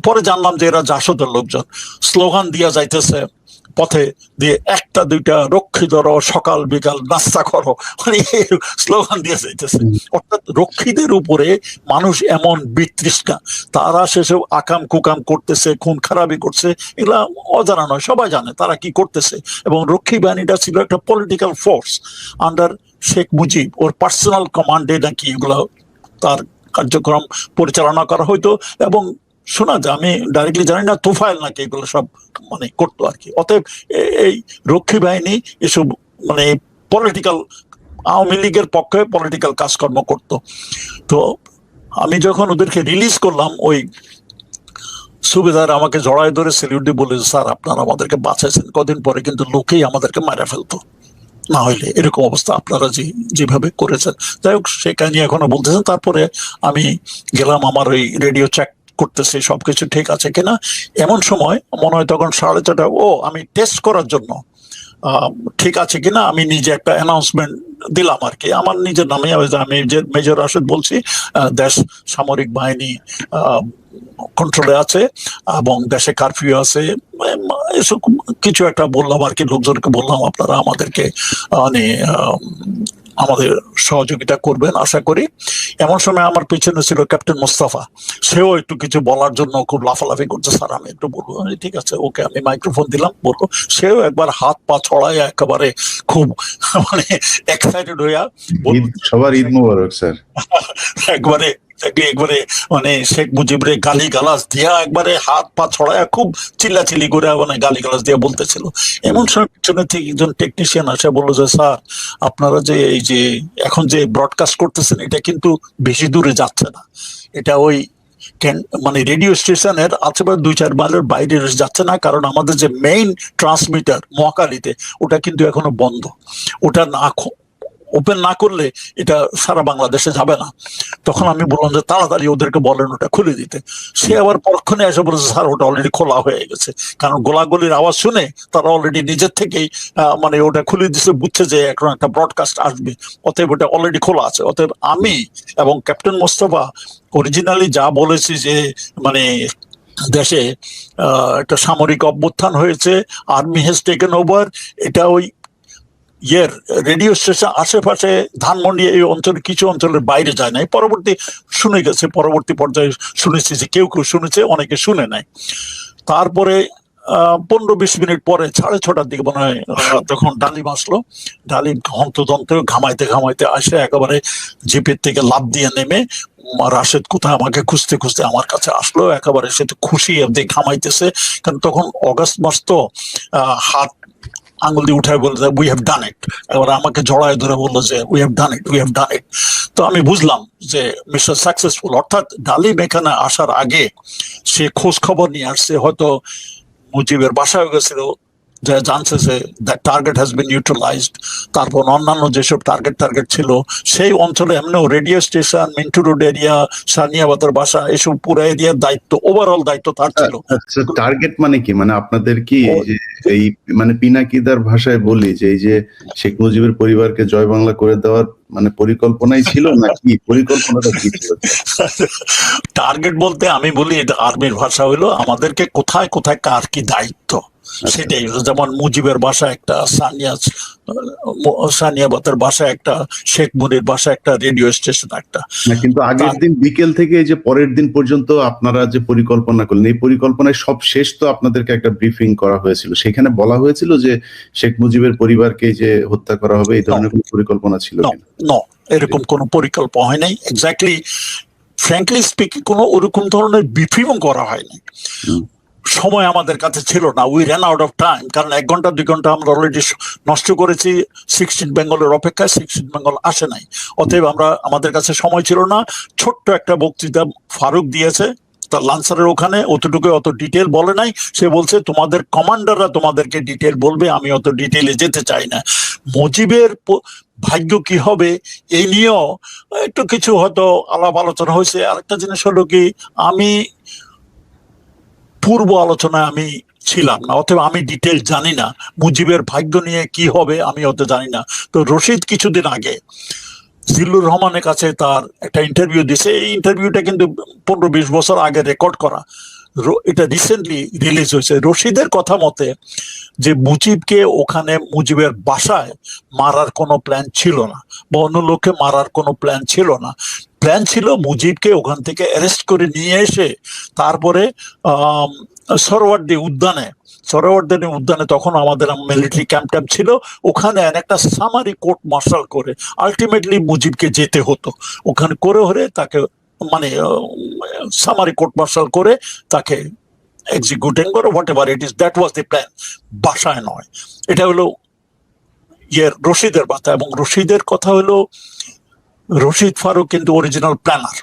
পরে জানলাম যে এরা জাসদের লোকজন, স্লোগান দিয়া যাইতেছে, পথে দিয়ে একটা দুইটা রক্ষী ধরো, সকাল বিকাল নাস্তা করো, মানে স্লোগান দিয়ে যাইতেছে। অর্থাৎ রক্ষীদের উপরে মানুষ এমন বিতৃষ্ণা, তারা সেসব আকাম কুকাম করতেছে, খুন খারাপি করছে, এগুলা অজানা নয়, সবাই জানে তারা কি করতেছে। এবং রক্ষী বাহিনীটা ছিল একটা political force under Sheikh Mujib, ওর পার্সোনাল কমান্ডে নাকি এগুলো তার কার্যক্রম পরিচালনা করা হইতো। এবং শোনা যায়, আমি ডাইরেক্টলি জানি না, তোফায়েল নাকি এগুলো সব মানে করতো আর কি। অতএব এই রক্ষী বাহিনী এসব মানে পলিটিক্যাল, আওয়ামী লীগের পক্ষে পলিটিক্যাল কাজকর্ম করত। তো আমি যখন ওদেরকে রিলিজ করলাম, ওই সুবেদার আমাকে জড়ায় ধরে সেলিউট দিয়ে বলে, স্যার আপনারা আমাদেরকে বাঁচাইছেন, কদিন পরে কিন্তু লোকেই আমাদেরকে মারা ফেলতো, না হইলে এরকম অবস্থা আপনারা যেভাবে করেছেন। যাই হোক, সে কাহিনী এখনো বলতেছেন। তারপরে আমি গেলাম, আমার ওই রেডিও চেক করতেছি সবকিছু ঠিক আছে কিনা। এমন সময় মনে হয় তখন 4:30, আমি টেস্ট করার জন্য ঠিক আছে কিনা আমি নিজে একটা অ্যানাউন্সমেন্ট দিলাম আর কি, আমার নিজের নামে। আমি যে মেজর রাশেদ বলছি, দেশ সামরিক বাহিনী কন্ট্রোলে আছে এবং দেশে কারফিউ আছে, এসব কিছু একটা বললাম আর কি, লোকজনকে বললাম আপনারা আমাদেরকে মানে আমাদের সহযোগিতা করবেন আশা করি। এমন সময় আমার পিছনে ছিল ক্যাপ্টেন মোস্তফা, সেও একটু কিছু বলার জন্য খুব লাফালাফি করছে, স্যার আমি একটু বলবো। ঠিক আছে, ওকে আমি মাইক্রোফোন দিলাম, বলবো। সেও একবার হাত পা ছড়ায় একেবারে খুব মানে এক্সাইটেড হইয়া সবার ঈদ মোবারক স্যার, একবারে একবারে মানে শেখ মুজিবরে গালি গালাজ দিয়া একবারে হাত পা ছড়ায় খুব চিল্লাচিল্লি করে মানে গালি গালাজ দিয়া বলতেছিল। এমন সময় পিছনে থেকে একজন টেকনিশিয়ান আসে বললো যে, স্যার আপনারা যে এই যে এখন যে ব্রডকাস্ট করতেছেন, এটা কিন্তু বেশি দূরে যাচ্ছে না, এটা ওই মানে রেডিও স্টেশনের আশেপাশে 2-4 মাইলের বাইরে যাচ্ছে না, কারণ আমাদের যে মেইন ট্রান্সমিটার মহাকালীতে, ওটা কিন্তু এখনো বন্ধ, ওটা না ওপেন না করলে এটা সারা বাংলাদেশে যাবে না। তখন আমি বললাম যে তাড়াতাড়ি ওদেরকে বলেন ওটা খুলে দিতে। সে আবার পরক্ষণে এসে বলেছে, স্যার ওটা অলরেডি খোলা হয়ে গেছে, কারণ গোলাগুলির আওয়াজ শুনে তারা অলরেডি নিজের থেকেই মানে ওটা খুলে দিচ্ছে, বুঝছে যে এখন একটা ব্রডকাস্ট আসবে, অতএব ওটা অলরেডি খোলা আছে। অতএব আমি এবং ক্যাপ্টেন মোস্তফা অরিজিনালি যা বলেছি যে মানে দেশে একটা সামরিক অভ্যুত্থান হয়েছে, আর্মি হ্যাজ টেকেন ওভার, এটা ওই রেডিও স্টেশন আশেপাশে ধানমন্ডি এই অঞ্চলে কিছু অঞ্চলের বাইরে যায় নাই। পরবর্তী শুনে গেছে, পরবর্তী পর্যায়ে শুনেছি যে কেউ কেউ শুনেছে, অনেকে শুনে নাই। তারপরে 15-20 মিনিট পরে 6:30টার দিকে মনে হয় তখন ডালিম আসলো। ডালিম হন্তদন্ত ঘামাইতে ঘামাইতে আসে একেবারে জিপের থেকে লাফ দিয়ে নেমে রাশেদ কোথায় আমাকে খুঁজতে খুঁজতে আমার কাছে আসলো। একেবারে সে তো খুশি ঘামাইতেছে, কারণ তখন অগাস্ট মাস তো, হাত আঙুল দিয়ে উঠায় বললো যে উই হ্যাভ ডান ইট। এবার আমাকে জড়ায় ধরে বললো যে we have done it, we have done it. তো আমি বুঝলাম যে মিশন সাকসেসফুল। অর্থাৎ ডালিম এখানে আসার আগে সে খোঁজ খবর নিয়ে আসছে, হয়তো মুজিবের বাসায় গেছিল, যা জানছে যে that target has been neutralized. তারপর অন্যান্য যেসব টার্গেট ছিল সেই অঞ্চলে এমনিও radio station, Mintu road area, সানিয়াবাদের বাসা, এসব পুরো এরিয়ার দায়িত্ব, ওভারঅল দায়িত্ব তার ছিল। আচ্ছা, টার্গেট মানে কি? মানে আপনাদের কি এই মানে পিনাকিদার ভাষায় বলি যে এই যে শেখ মুজিবের পরিবারকে জয় বাংলা করে দেওয়ার মানে পরিকল্পনাই ছিল নাকি? পরিকল্পনাটা কি ছিল? টার্গেট বলতে আমি বলি, এটা আর্মির ভাষা হইলো আমাদেরকে কোথায় কোথায় কার কি দায়িত্ব সেটাই। যেমন মুজিবের বাসা একটা, সানিয়াবাতের বাসা একটা, শেখ মুনির বাসা একটা, রেডিও স্টেশন একটা। না, কিন্তু আগের দিন বিকেল থেকে এই যে পরের দিন পর্যন্ত আপনারা যে পরিকল্পনা করলেন, এই পরিকল্পনায় সব শেষ তো আপনাদেরকে একটা ব্রিফিং করা হয়েছিল, সেখানে বলা হয়েছিল যে শেখ মুজিবের পরিবারকে যে হত্যা করা হবে, এই ধরনের কোনো পরিকল্পনা ছিল না, এরকম কোনো পরিকল্পনা হয় নাই। এক্স্যাক্টলি ফ্র্যাঙ্কলি স্পিকিং কোনো ওরকম ধরনের ব্রিফিংও করা হয়নি। সময় আমাদের কাছে ছিল না, we ran out of time. কারণ 1 ঘন্টা 2 ঘন্টা আমরা অলরেডি নষ্ট করেছি 16 বেঙ্গলের অপেক্ষায়, 16 বেঙ্গল আসে নাই। অতএব আমাদের কাছে সময় ছিল না। ছোট্ট একটা বক্তৃতা ফারুক দিয়েছে তার লান্সারের ওখানে, অতটুকু, অত ডিটেল বলে নাই। সে বলছে তোমাদের কমান্ডাররা তোমাদেরকে ডিটেল বলবে, আমি অত ডিটেলে যেতে চাই না। মুজিবের ভাগ্য কি হবে এই নিয়েও একটু কিছু হয়তো আলাপ আলোচনা হয়েছে। আরেকটা জিনিস হলো কি, আমি পূর্ব আলোচনায় আমি ছিলাম না, অথবা আমি ডিটেল জানি না মুজিবের ভাগ্য নিয়ে কি হবে, আমি অত জানি না। তো রশিদ কিছুদিন আগে জিল্লুর রহমানের কাছে তার একটা ইন্টারভিউ দিছে। এই ইন্টারভিউটা কিন্তু 15-20 বছর আগে রেকর্ড করা। এটা রিসেন্টলি রিলিজ হয়েছে, রশিদের কথা মতে যে মুজিবকে ওখানে মুজিবের বাসায় মারার কোনো প্ল্যান ছিল না, বা অন্য লোককে মারার কোনো প্ল্যান ছিল না। প্ল্যান ছিল মুজিবকে ওখান থেকে অ্যারেস্ট করে নিয়ে এসে তারপরে সরোয়ার্দী উদ্যানে তখন আমাদের মিলিটারি ক্যাম্প ছিল, ওখানে একটা সামারি কোর্ট মার্শাল করে আলটিমেটলি মুজিবকে যেতে হতো ওখানে, করে তাকে মানে সামারি কোর্ট মার্শাল করে তাকে এক্সিকিউটিং করে, what ever it is, that was the plan, বাসায় নয়। এটা হলো রশিদের কথা। এবং রশিদের কথা হলো রশিদ ফারুক কিন্তু অরিজিনাল প্ল্যানার,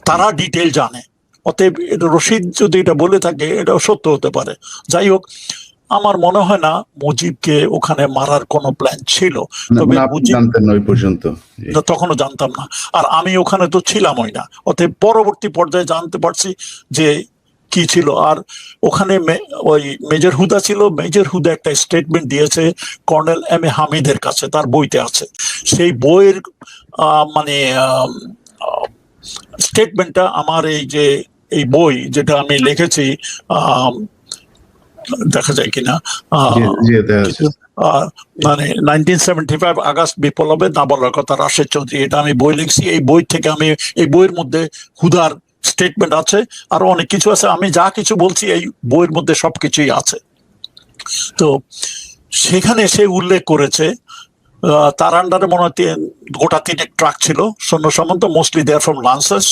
তারা ডিটেল জানে। অতএব রশিদ যদি এটা বলে থাকে এটাও সত্য হতে পারে। যাই হোক, আমার মনে হয় না মুজিবকে ওখানে মারার কোনো প্ল্যান ছিল, তবে জানতেন না ওই পর্যন্ত? তখনও জানতাম না, আর আমি ওখানে তো ছিলামই না। অতএব পরবর্তী পর্যায়ে জানতে পারছি যে কি ছিল। আর ওখানে ওই মেজর হুদা ছিল, মেজর হুদা একটা স্টেটমেন্ট দিয়েছে কর্নেল এম এ হামিদের কাছে, তার বইতে আছে। সেই বইয়ের মানে স্টেটমেন্টটা আমার এই বই যেটা আমি লিখেছি, দেখা যায় কিনা, মানে 1975 আগস্ট বিপ্লবে না বলার কথা রাশেদ চৌধুরী, এটা আমি বই লিখছি। এই বই থেকে আমি এই বইয়ের মধ্যে হুদার স্টেটমেন্ট আছে, আরো অনেক কিছু আছে। আমি যা কিছু বলছি এই বইয়ের মধ্যে সবকিছুই আছে। তো সেখানে সে উল্লেখ করেছে তার আন্ডারে মনে হয় গোটা 3 ট্রাক ছিল সৈন্য সামন্ত, মোস্টলি দেয়ার ফ্রম লান্সার্স,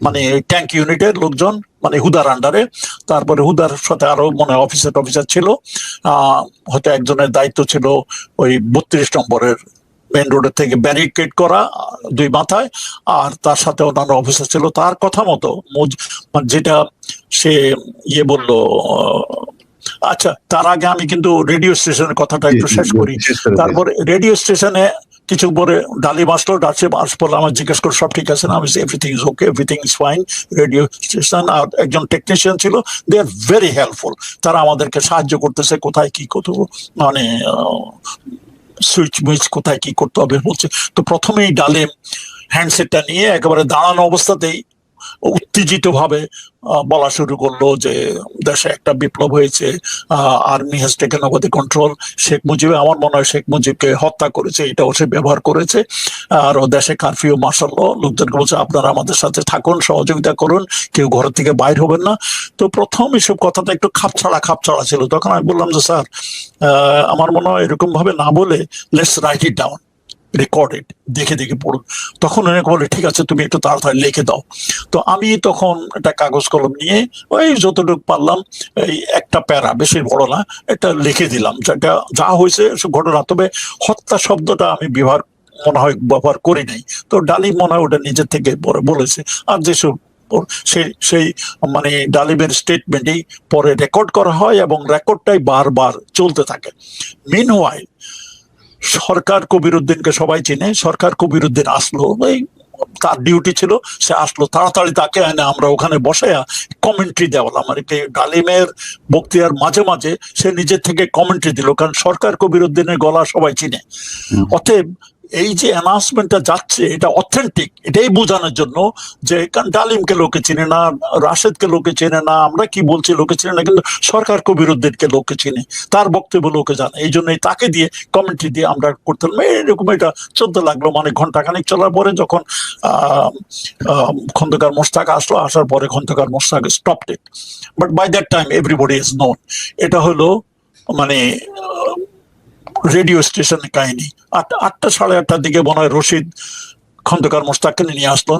মানে ট্যাঙ্ক ইউনিটের লোকজন, মানে হুদার আন্ডারে। তারপরে হুদার সাথে আরো মনে হয় অফিসার ছিল, হয়তো একজনের দায়িত্ব ছিল ওই 32 নম্বরের মেন রোডের থেকে ব্যারিকেড করা 2 মাথায়, আর তার সাথে অন্যান্য অফিসার ছিল। তার কথা মতো যেটা সে বললো, আচ্ছা তার আগে আমি কিন্তু রেডিও স্টেশনের কথাটা একটু শেষ করি। তারপরে রেডিও স্টেশনে কিছু পরে ডালিম আসলো, আসলে আমার জিজ্ঞেস করে সব ঠিক আছে না, আমি everything is okay, everything is fine. Radio station আর একজন টেকনিশিয়ান ছিল, দে আর ভেরি হেল্পফুল, তারা আমাদেরকে সাহায্য করতেছে, কোথায় কি করতে, মানে সুইচ কোথায় কি করতে হবে বলছে। তো প্রথমেই ডালিম হ্যান্ডসেটটা নিয়ে একেবারে দাঁড়ানো অবস্থাতেই উত্তেজিত ভাবে বলা শুরু করলো যে দেশে একটা বিপ্লব হয়েছে, army has taken over the control, Sheikh Mujib, আমার মনে হয় শেখ মুজিবকে হত্যা করেছে, এটাও সে ব্যবহার করেছে, আর দেশে কারফিউ মার্শাল ল, লোকজনকে বলছে আপনারা আমাদের সাথে থাকুন, সহযোগিতা করুন, কেউ ঘর থেকে বাইর হবেন না। তো প্রথম এসব কথাটা একটু খাপছাড়া ছিল। তখন আমি বললাম যে স্যার, আমার মনে হয় এরকম ভাবে না বলে let's write it down, recorded, দেখে পড়ুন। তখন অনেক বলে ঠিক আছে তুমি একটু তাড়াতাড়ি লিখে দাও। তো আমি তখন একটা কাগজ কলম নিয়ে ওই যতটুকু পারলাম, এই একটা প্যারা, বেশি বড় না, এটা লিখে দিলাম, যেটা যা হয়েছে ঘটনা। তবে হত্যা শব্দটা আমি ব্যবহার করি নাই। তো ডালিম মনে হয় ওটা নিজের থেকে পরে বলেছে। আর যেসব সেই মানে ডালিমের স্টেটমেন্টই পরে রেকর্ড করা হয় এবং রেকর্ডটাই বারবার চলতে থাকে। মিনওয়াইল সরকার কবিরউদ্দিনকে সবাই চিনে, সরকার কবিরউদ্দিন আসলো, তার ডিউটি ছিল, সে আসলো তাড়াতাড়ি, তাকে এনে আমরা ওখানে বসে কমেন্ট্রি দেওয়ালাম। আর কি ডালিমের বক্তৃতার মাঝে মাঝে সে নিজের থেকে কমেন্ট্রি দিল, কারণ সরকার কবিরউদ্দিনের গলা সবাই চিনে। অতএব এই যে অ্যানাউন্সমেন্টটা যাচ্ছে এটা অথেন্টিক, এটাই বোঝানোর জন্য যে কারণ ডালিমকে লোকে চিনে না, রাশেদকে লোকে চেনে না, আমরা কি বলছি লোকে চিনে না, কিন্তু সরকার কবিরউদ্দিনকে লোকে চিনে, তার বক্তব্য লোকে জানে। এই জন্যই তাকে দিয়ে কমেন্ট্রি দিয়ে আমরা করতে এরকম এটা চলতে লাগলো। মানে ঘন্টাখানিক চলার পরে যখন খন্দকার মোশতাক আসলো, আসার পরে Khondaker Mushtaq stopped it, but by that time everybody is known. এটা হলো মানে রেডিও স্টেশনের কাহিনী। 8টা সাড়ে 8টার দিকে মনে হয় রশিদ খন্দকার মোশতাককে নিয়ে আসলো।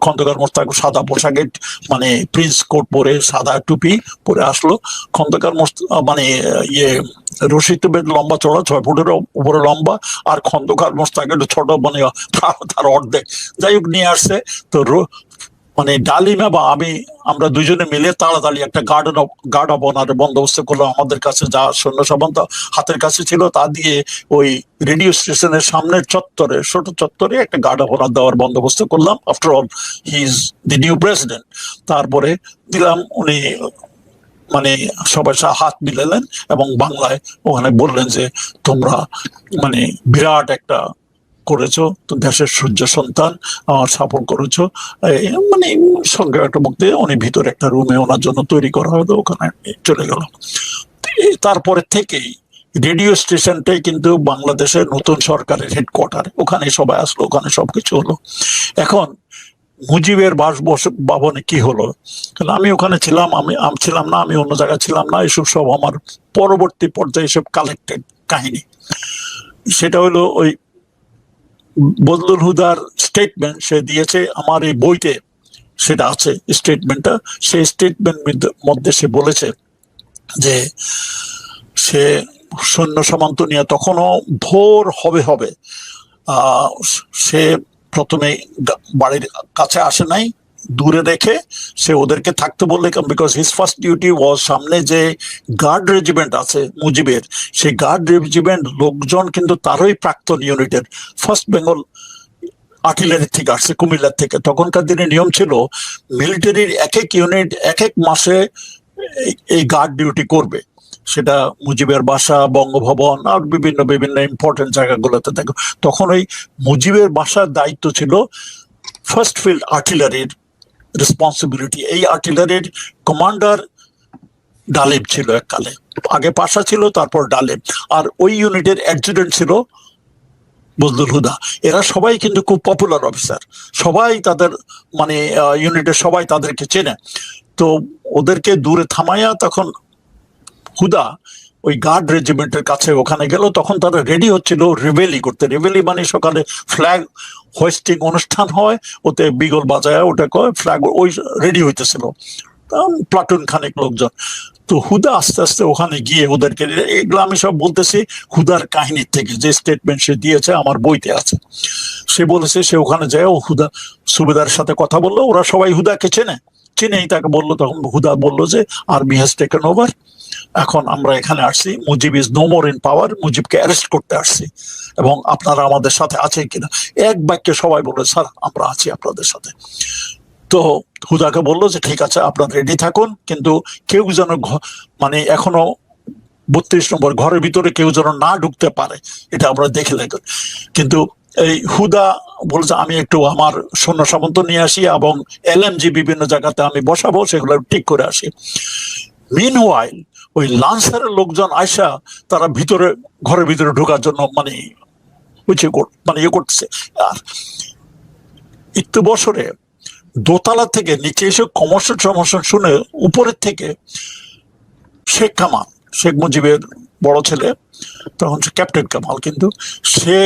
খন্দকার মোশতাক সাদা পোশাকে, মানে প্রিন্স কোট পরে, সাদা টুপি পরে আসলো। খন্দকার মানে রশিদ তো বেশ লম্বা চড়া, 6 ফুটের উপরে লম্বা, আর খন্দকার মোশতাক একটু ছোট, মানে তার অর্ধেক। যাই হোক নিয়ে আসছে। তো মানে ডালিমা বা আমরা দুইজনে মিলে তাড়াতাড়ি একটা গার্ড অফ অনারের বন্দোবস্ত করলাম। আমাদের কাছে যা সৈন্য সামন্ত হাতের কাছে ছিল তা দিয়ে ওই রেডিও স্টেশনের সামনের ছোট চত্বরে একটা গার্ড অফ অনার দেওয়ার বন্দোবস্ত করলাম। After all he is the new president. তারপরে দিলাম, উনি মানে সবার সাথে হাত মিলালেন এবং বাংলায় ওখানে বললেন যে তোমরা মানে বিরাট একটা করেছো, তো দেশের সূর্য সন্তান, আমার সাপোর্ট করেছো, মানে সঙ্গে একটা মুক্তি উনি ভিতরে একটা রুমে ওনার জন্য তৈরি করা হলো, ওখানে চলে গেল। তারপরে থেকেই রেডিও স্টেশনটাই কিন্তু বাংলাদেশের নতুন সরকারের হেডকোয়ার্টার, ওখানে সবাই আসলো, ওখানে সবকিছু হলো। এখন মুজিবের বাসভবনে কি হলো, আমি ওখানে ছিলাম, আমি ছিলাম না, আমি অন্য জায়গায় ছিলাম না, এসব সব আমার পরবর্তী পর্যায়ে এসব কালেক্টেড কাহিনী। সেটা হলো ওই বদলুল হুদার স্টেটমেন্ট সে দিয়েছে আমার এই বইতে, সেটা আছে স্টেটমেন্টটা। সেই স্টেটমেন্ট মধ্যে সে বলেছে যে সে সৈন্য সামন্ত নিয়ে তখনও ভোর হবে হবে সে প্রথমে বাড়ির কাছে আসে নাই, দূরে রেখে সে ওদেরকে থাকতে বললে, বিকজ হিজ ফার্স্ট ডিউটি ওয়াজ সামনে যে গার্ড রেজিমেন্ট আছে মুজিবের, সেই গার্ড রেজিমেন্ট লোকজন কিন্তু তারই প্রাক্তন ইউনিটের, ফার্স্ট বেঙ্গল আর্টিলারি থেকে আসছে, কুমিল্লার থেকে। তখনকার দিনে নিয়ম ছিল মিলিটারির এক এক ইউনিট এক এক মাসে এই গার্ড ডিউটি করবে। সেটা মুজিবের বাসা, বঙ্গভবন আর বিভিন্ন বিভিন্ন ইম্পর্টেন্ট জায়গাগুলোতে দেখো। তখন ওই মুজিবের বাসার দায়িত্ব ছিল ফার্স্ট ফিল্ড আর্টিলারির রেসপন্সিবিলিটি। এই আর্টিলারির কমান্ডার ডালিম ছিল এককালে, আগে পাশা ছিল, তারপর ডালিম। আর ওই ইউনিটের অ্যাডজুটেন্ট ছিল বদলুল হুদা। এরা সবাই কিন্তু খুব পপুলার অফিসার, সবাই তাদের মানে ইউনিটের সবাই তাদেরকে চেনে। তো ওদেরকে দূরে থামাইয়া তখন হুদা ওই গার্ড রেজিমেন্টের কাছে ওখানে গেল। তখন তারা রেডি হচ্ছিল রেভেলি করতে। রেভেলি মানে সকালে ফ্ল্যাগ হোয়েস্টিং অনুষ্ঠান হয়, ওতে বিগল বাজায় ওটা কয় ফ্ল্যাগ, ওই রেডি হইতেছিল প্লাটুন খানেক লোকজন। তো হুদা আস্তে আস্তে ওখানে গিয়ে ওদেরকে, এগুলো আমি সব বলতেছি হুদার কাহিনীর থেকে, যে স্টেটমেন্ট সে দিয়েছে আমার বইতে আছে। সে বলেছে সে ওখানে যায়, ও হুদা সুবেদারের সাথে কথা বললো, ওরা সবাই হুদাকে চিনেই তাকে বললো। তখন হুদা বললো যে আর্মি হ্যাজ টেকেন ওভার, এখন আমরা এখানে আসছি, Mujib is no more in power, মুজিবকে অ্যারেস্ট করতে আসছি, এবং আপনারা আমাদের সাথে আছেন কিনা। এক বাক্যে সবাই বললো স্যার আমরা আছি আপনাদের সাথে। তো হুদাকে বললো যে ঠিক আছে আপনারা রেডি থাকুন, কিন্তু কেউ যেন মানে এখনো 32 নম্বর ঘরের ভিতরে কেউ যেন না ঢুকতে পারে, এটা আমরা দেখে লাগবে। কিন্তু এই হুদা বলছে আমি একটু আমার সৈন্য সামন্ত নিয়ে আসি এবং এলএমজি বিভিন্ন জায়গাতে আমি বসাবো, সেগুলো ঠিক করে আসি। মিনওয়াইল ওই লান্সারের লোকজন আয়সা তারা ভিতরে ঘরের ভিতরে ঢোকার জন্য মানে ইয়ে করতেছে। আর একটু বছরে দোতলা থেকে নিচে এসে কমর্শন শুনে উপরের থেকে শেখ কামাল, শেখ মুজিবের বড় ছেলে, তখন সে ক্যাপ্টেন কামাল, কিন্তু সে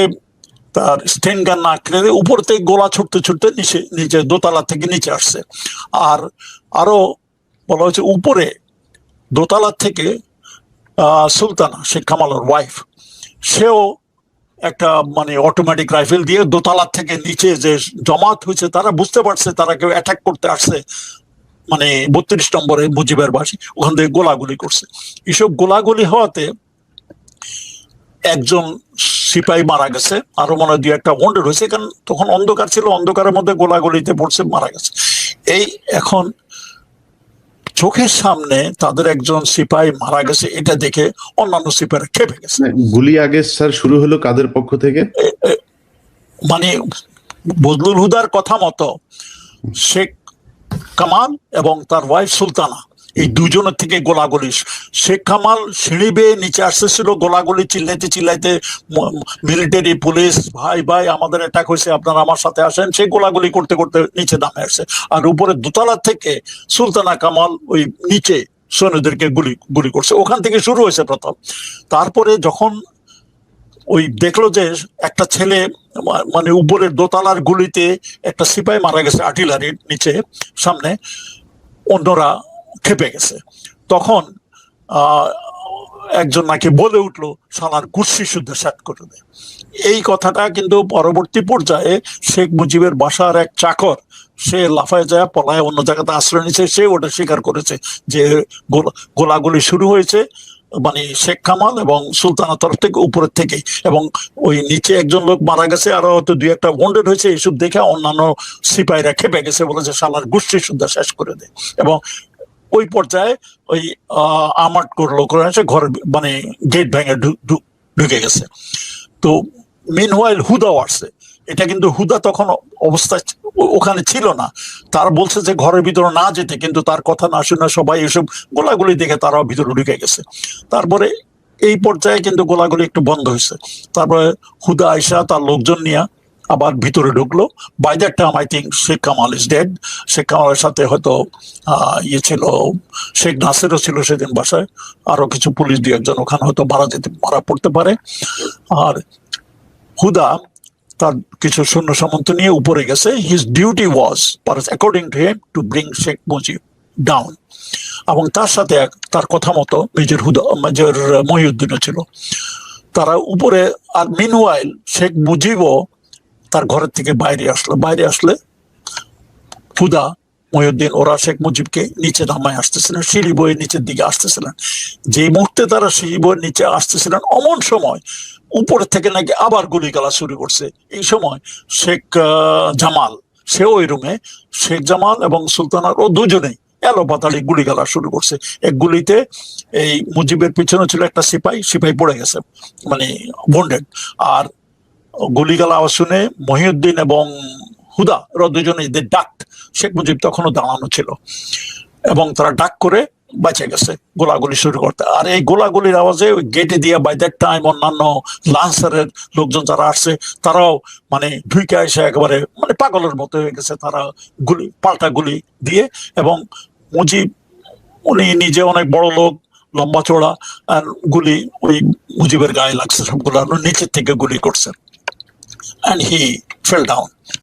তার স্টেন গান না কিনে উপর থেকে গোলা ছুটতে ছুটতে নিচে দোতলা থেকে নিচে আসছে। আর আরো বলা হয়েছে উপরে দোতলা থেকে সুলতানা শেখ কামালের ওয়াইফ, সেও একটা মানে অটোমেটিক রাইফেল দিয়ে দোতলার থেকে নিচে যে জমাত হয়েছে, তারা বুঝতে পারছে তারা কেউ অ্যাটাক করতে আসছে, মানে 32 নম্বরে মুজিবের বাসী, ওখান থেকে গোলাগুলি করছে। এসব গোলাগুলি হওয়াতে একজন সিপাহী মারা গেছে, আরো মনে হয় 2-1টা ওয়ান্ডেড হয়েছে, কারণ তখন অন্ধকার ছিল, অন্ধকারের মধ্যে গোলাগুলিতে পড়ছে, মারা গেছে। এই এখন চোখের সামনে তাদের একজন সিপাহী মারা গেছে, এটা দেখে অন্যান্য সিপাহীরা খেপে গেছে। গুলি আগে স্যার শুরু হলো কাদের পক্ষ থেকে? মানে বদলুল হুদার কথা মতো শেখ কামাল এবং তার ওয়াইফ সুলতানা, এই দুজনের থেকে গোলাগুলি। শেখ কামাল সিঁড়ি বেয়ে নিচে আসতেছিল, গোলাগুলি চিল্লাইতে চিল্লাইতে, মিলিটারি পুলিশ ভাই ভাই আমাদের অ্যাটাক হয়েছে, আপনারা আমার সাথে আসেন, সেই গোলাগুলি করতে করতে নিচে নামে আসছে। আর উপরে দোতলা থেকে সুলতানা কামাল ওই নিচে সৈন্যদেরকে গুলি করছে, ওখান থেকে শুরু হয়েছে প্রথম। তারপরে যখন ওই দেখলো যে একটা ছেলে মানে উপরের দোতলার গুলিতে একটা সিপাহী মারা গেছে আর্টিলারির নিচে সামনে, অন্যরা খেপে গেছে। তখন একজন নাকি বলে উঠলো শালার কুর্সি শুদ্ধ সেট করে দেয়। এই কথাটা কিন্তু পরবর্তী পর্যায়ে শেখ মুজিবের বাসার এক চাকর, সে লাফায় যায় পলায় অন্য জায়গাতে আশ্রয় নিচ্ছে, সে ওটা স্বীকার করেছে যে গোলাগুলি শুরু হয়েছে মানে শেখ কামাল এবং সুলতানার তরফ থেকে, উপরের থেকে, এবং ওই নিচে একজন লোক মারা গেছে, আরো হয়তো 2-1টা ওয়ান্ডেড হয়েছে। এইসব দেখে অন্যান্য সিপাহীরা খেপে গেছে, বলেছে শালার গোষ্ঠী শুদ্ধ শেষ করে দেয়। এবং ওই পর্যায়ে ওই আর্মার্ড করলো, করে ঘরের মানে গেট ভেঙে ঢুকে গেছে। তো মিনওয়াইল হুদাও আসছে। এটা কিন্তু হুদা তখন অবস্থায় ওখানে ছিল না। তার বলছে যে ঘরের ভিতরে না যেতে, কিন্তু তার কথা না শুনে সবাই এসব গোলাগুলি দেখে তারাও ভিতরে ঢুকে গেছে। তারপরে এই পর্যায়ে কিন্তু গোলাগুলি একটু বন্ধ হয়েছে। তারপরে হুদা আয়সা তার লোকজন নিয়ে আবার ভিতরে ঢুকলো। By that time I think Sheikh Kamal is dead. Sheikh কামালের সাথে হয়তো ইয়ে ছিল, শেখ নাসিরও ছিল সেদিন বাসায়, আরো কিছু পুলিশ দিয়ে একজন ওখানে হয়তো মারা পড়তে পারে। আর হুদা তার কিছু সৈন্য সামন্ত নিয়ে উপরে গেছে। His duty was according to him to bring Sheikh Mujib down, এবং তার সাথে তার কথা মতো মেজর মহিউদ্দিনও ছিল। তারা উপরে, আর মিনওয়াইল শেখ মুজিবও তার ঘরের থেকে বাইরে আসলে হুদা, মহিউদ্দিন ওরা শেখ মুজিবকে নিচে নামায় আসতেছিলেন, সিঁড়ি বয়ে নিচের দিকে আসতেছিলেন। যে মুহূর্তে তারা সিঁড়ি বয়ে নিচে আসতেছিলেন, অমন সময় উপরে থেকে নাকি আবার গুলি গালা শুরু করছে। এই সময় শেখ জামাল, সে ওই রুমে, শেখ জামাল এবং সুলতানার ও দুজনেই এলোপাতাড়ি গুলি গালা শুরু করছে। এক গুলিতে এই মুজিবের পিছনে ছিল একটা সিপাই পড়ে গেছে, মানে বন্ডেড। আর গুলিগালা আওয়াজ শুনে মহিউদ্দিন এবং হুদা ওরা দুজনেই ডাক, শেখ মুজিব তখনও দাঁড়ানো ছিল, এবং তারা ডাক করে বেঁচে গেছে গোলাগুলি শুরু করতে। আর এই গোলাগুলির আওয়াজে ওই গেটে দিয়ে বাই দ্যাট টাইম অন্যান্য লান্সারের লোকজন যারা আসছে তারাও মানে ঢুকে এসে একেবারে মানে পাগলের মতো হয়ে গেছে। তারা পাল্টা গুলি দিয়ে, এবং মুজিব উনি নিজে অনেক বড় লোক, লম্বা চড়া, আর গুলি ওই মুজিবের গায়ে লাগছে সবগুলো, নিচের থেকে গুলি করছে, and he fell down.